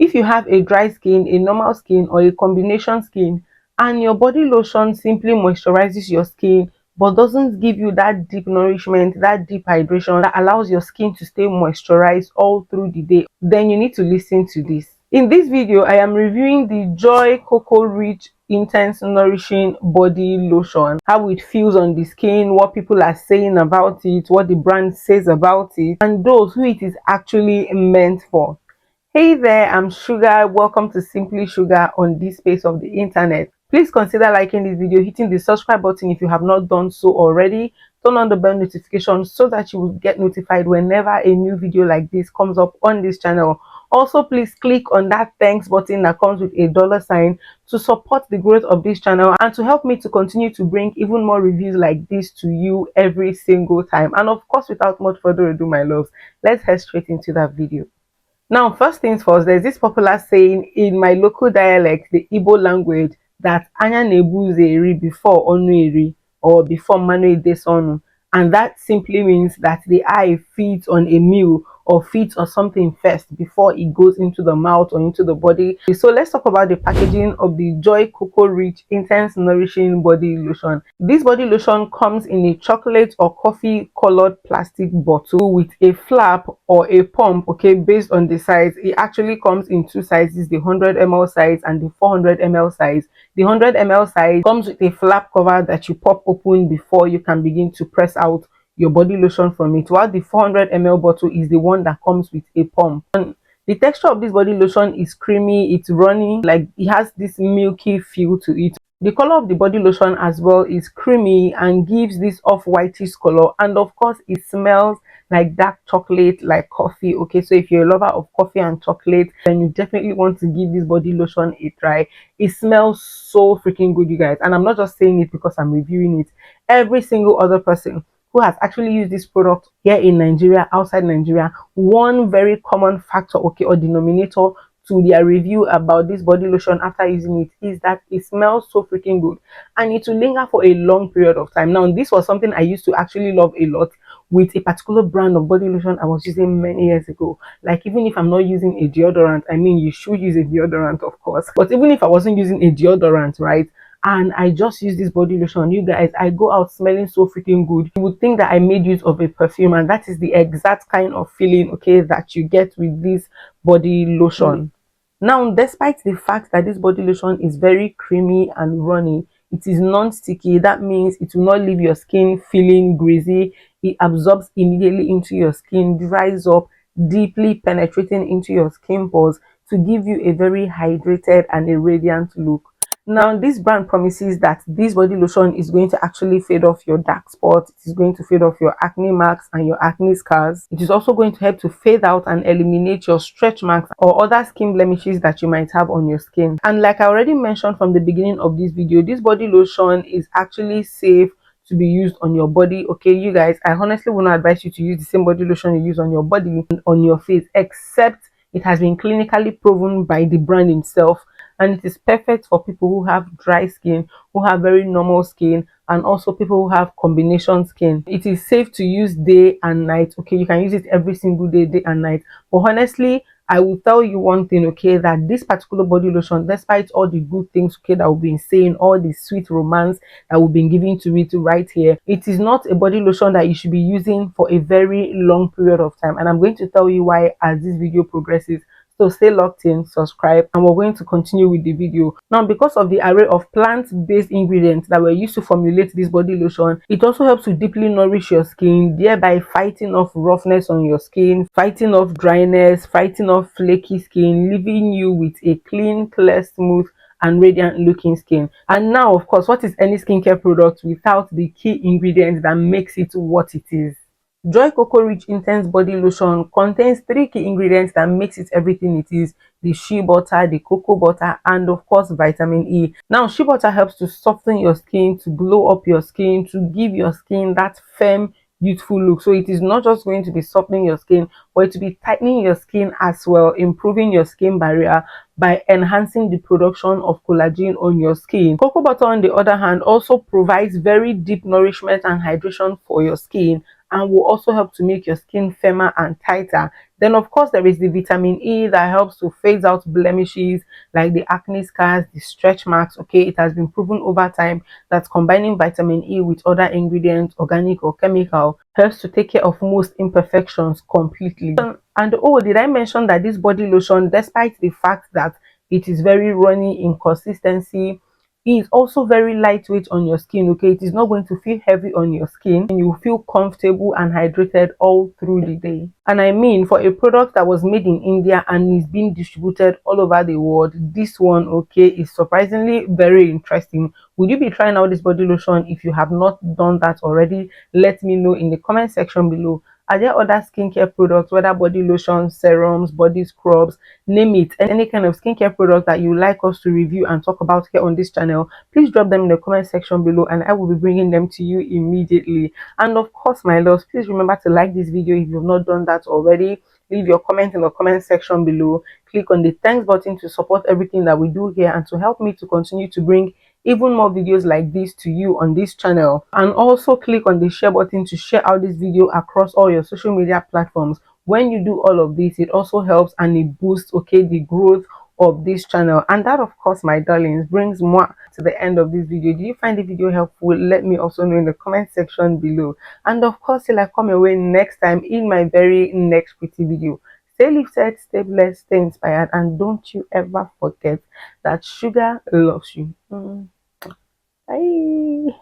If you have a dry skin, a normal skin, or a combination skin, and your body lotion simply moisturizes your skin but doesn't give you that deep nourishment, that deep hydration that allows your skin to stay moisturized all through the day, then you need to listen to this. In this video, I am reviewing the Joy Cocoa Rich Intense Nourishing Body Lotion, how it feels on the skin, what people are saying about it, what the brand says about it, and those who it is actually meant for. Hey there, I'm Shuga. Welcome to Simply Shuga on this space of the internet. Please consider liking this video, hitting the subscribe button if you have not done so already. Turn on the bell notification so that you will get notified whenever a new video like this comes up on this channel. Also, please click on that thanks button that comes with a $sign to support the growth of this channel and to help me to continue to bring even more reviews like this to you every single time. And of course, without much further ado, my loves, let's head straight into that video. Now, first things first, there's this popular saying in my local dialect, the Igbo language, that anya nebuze eri before onu eri, or before manu edesonu. And that simply means that the eye feeds on a meal or feeds on something first before it goes into the mouth or into the body. So let's talk about the packaging of the Joy Cocoa Rich Intense Nourishing Body Lotion. This body lotion comes in a chocolate or coffee colored plastic bottle with a flap or a pump, okay, based on the size. It actually comes in two sizes, the 100 ml size and the 400 ml size. The 100 ml size comes with a flap cover that you pop open before you can begin to press out your body lotion from it, while the 400 ml bottle is the one that comes with a pump. And the texture of this body lotion is creamy, it's runny, like it has this milky feel to it. The color of the body lotion as well is creamy and gives this off-whitish color, and of course it smells like dark chocolate, like coffee. Okay, so if you're a lover of coffee and chocolate, then you definitely want to give this body lotion a try. It smells so freaking good, you guys, and I'm not just saying it because I'm reviewing it. Every single other person who has actually used this product here in Nigeria, outside Nigeria, one very common factor, okay, or denominator to their review about this body lotion after using it is that it smells so freaking good and it will linger for a long period of time. Now, this was something I used to actually love a lot with a particular brand of body lotion I was using many years ago. Like, even if I'm not using a deodorant, I mean, you should use a deodorant, of course, but even if I wasn't using a deodorant, right, and I just use this body lotion, you guys, I go out smelling so freaking good. You would think that I made use of a perfume, and that is the exact kind of feeling, okay, that you get with this body lotion. Now, despite the fact that this body lotion is very creamy and runny, it is non-sticky. That means it will not leave your skin feeling greasy. It absorbs immediately into your skin, dries up, deeply penetrating into your skin pores to give you a very hydrated and a radiant look. Now, this brand promises that this body lotion is going to actually fade off your dark spots. It is going to fade off your acne marks and your acne scars. It is also going to help to fade out and eliminate your stretch marks or other skin blemishes that you might have on your skin. And like I already mentioned from the beginning of this video, this body lotion is actually safe to be used on your body. Okay, you guys, I honestly will not advise you to use the same body lotion you use on your body and on your face, except it has been clinically proven by the brand itself, and it is perfect for people who have dry skin, who have very normal skin, and also people who have combination skin. It is safe to use day and night. Okay, you can use it every single day and night. But honestly, I will tell you one thing, okay, that this particular body lotion, despite all the good things, okay, that we've been saying, all the sweet romance that we've been giving to it right here, it is not a body lotion that you should be using for a very long period of time. And I'm going to tell you why as this video progresses. So stay locked in, subscribe, and we're going to continue with the video. Now, because of the array of plant-based ingredients that were used to formulate this body lotion, it also helps to deeply nourish your skin, thereby fighting off roughness on your skin, fighting off dryness, fighting off flaky skin, leaving you with a clean, clear, smooth, and radiant looking skin. And now, of course, what is any skincare product without the key ingredients that makes it what it is? Joy Cocoa Rich Intense Body Lotion contains 3 key ingredients that makes it everything it is: the shea butter, the cocoa butter, and of course vitamin E. Now, shea butter helps to soften your skin, to glow up your skin, to give your skin that firm, youthful look. So it is not just going to be softening your skin, but it will be tightening your skin as well, improving your skin barrier by enhancing the production of collagen on your skin. Cocoa butter, on the other hand, also provides very deep nourishment and hydration for your skin, and will also help to make your skin firmer and tighter, Then of course there is the vitamin E that helps to phase out blemishes like the acne scars, the stretch marks. Okay, it has been proven over time that combining vitamin E with other ingredients, organic or chemical, helps to take care of most imperfections completely. And oh, did I mention that this body lotion, despite the fact that it is very runny in consistency, is also very lightweight on your skin. Okay, it is not going to feel heavy on your skin, and you feel comfortable and hydrated all through the day. And I mean, for a product that was made in India and is being distributed all over the world, this one, okay, is surprisingly very interesting. Would you be trying out this body lotion? If you have not done that already, let me know in the comment section below. Are there other skincare products, whether body lotions, serums, body scrubs, name it, any kind of skincare product that you like us to review and talk about here on this channel? Please drop them in the comment section below and I will be bringing them to you immediately. And of course, my loves, please remember to like this video if you've not done that already. Leave your comment in the comment section below. Click on the thanks button to support everything that we do here and to help me to continue to bring even more videos like this to you on this channel. And also click on the share button to share out this video across all your social media platforms. When you do all of this, it also helps and it boosts, okay, the growth of this channel. And that, of course, my darlings, brings more to the end of this video. Did you find the video helpful? Let me also know in the comment section below. And of course, till I come your way next time in my very next pretty video, stay lifted, stay blessed, stay inspired, and don't you ever forget that sugar loves you. Bye.